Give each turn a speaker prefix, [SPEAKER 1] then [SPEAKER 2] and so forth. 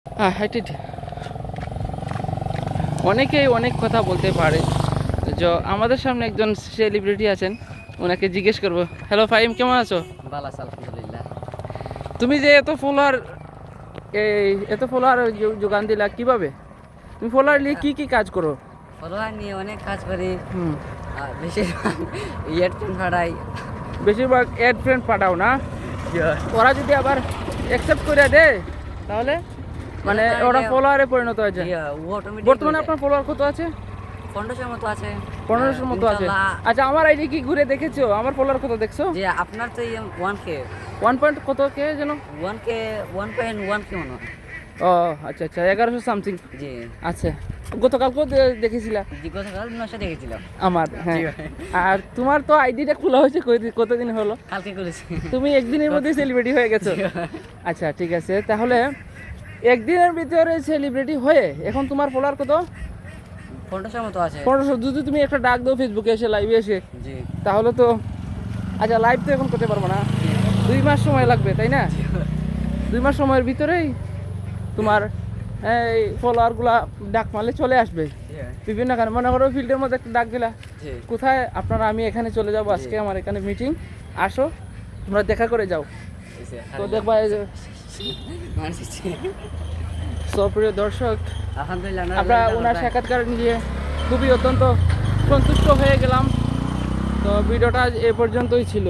[SPEAKER 1] হ্যাঁ হাইটেড অনেকেই অনেক কথা বলতে পারে। যে আমাদের সামনে একজন সেলিব্রিটি আছেন, ওনাকে জিজ্ঞেস করবো। হ্যালো ফাহিম, কেমন আছো?
[SPEAKER 2] ভালো আছে আলহামদুলিল্লাহ।
[SPEAKER 1] তুমি যে এত ফলোয়ার যোগান দিলা কিভাবে? তুমি ফলোয়ার নিয়ে কি কি কাজ করো?
[SPEAKER 2] ফলোয়ার নিয়ে অনেক কাজ করি।
[SPEAKER 1] হুম,
[SPEAKER 2] বেশিরভাগ ইয়ারফোন ভাড়াই।
[SPEAKER 1] বেশিরভাগ অ্যাড ফ্রেন্ড পাঠাও না? ওরা যদি আবার অ্যাকসেপ্ট করে দেয় তাহলে মানে ওরা ফলোয়ারে পরিণত হয়ে যায়। বর্তমানে আপনার ফলোয়ার কত আছে?
[SPEAKER 2] 1500 মতো আছে।
[SPEAKER 1] 1500 মতো আছে। আচ্ছা, আমার আইডি কি ঘুরে দেখেছো? আমার ফলোয়ার কত দেখছো?
[SPEAKER 2] যে আপনার তো 1k
[SPEAKER 1] 1 পয়েন্ট কত কে যেন?
[SPEAKER 2] 1k 1.1k মনে হয়।
[SPEAKER 1] ও আচ্ছা আচ্ছা, 1100 সামথিং।
[SPEAKER 2] জি
[SPEAKER 1] আচ্ছা, গতকালকেও দেখেছিলা
[SPEAKER 2] জি, গতকাল 900 দেখেছিলাম।
[SPEAKER 1] আমার? হ্যাঁ।
[SPEAKER 2] জি ভাই।
[SPEAKER 1] আর তোমার তো আইডিটা খোলা হয়েছে কতদিন হলো?
[SPEAKER 2] কালকে করেছি।
[SPEAKER 1] তুমি একদিনের মধ্যে সেলিব্রিটি হয়ে গেছো। আচ্ছা ঠিক আছে, তাহলে একদিনের ভিতরে সেলিব্রিটি হয়ে এখন তোমার ফলোয়ার কত?
[SPEAKER 2] 1500 মতো আছে।
[SPEAKER 1] 1500। যদি তুমি একটা ডাক দাও ফেসবুকে এসে, লাইভে এসে,
[SPEAKER 2] জি
[SPEAKER 1] তাহলে তো আচ্ছা, লাইভ তো এখন করতে পারবো না, 2 মাস সময় লাগবে তাই না? 2 মাস সময়ের ভিতরেই তোমার এই ফলোয়ারগুলা ডাক মারলে চলে আসবে বিভিন্ন কারণে। মনে করো ফিল্ডের মধ্যে একটা ডাক দিলা,
[SPEAKER 2] জি
[SPEAKER 1] কোথায় আপনারা, আমি এখানে চলে যাবো আজকে, আমার এখানে মিটিং, আসো তোমরা দেখা করে যাও। তো দেখবা এই যে সপ্রিয় দর্শক,
[SPEAKER 2] আলহামদুলিল্লাহ
[SPEAKER 1] আমরা ওনার সাক্ষাৎকার নিয়ে খুবই অত্যন্ত সন্তুষ্ট হয়ে গেলাম। তো ভিডিওটা এ পর্যন্তই ছিল।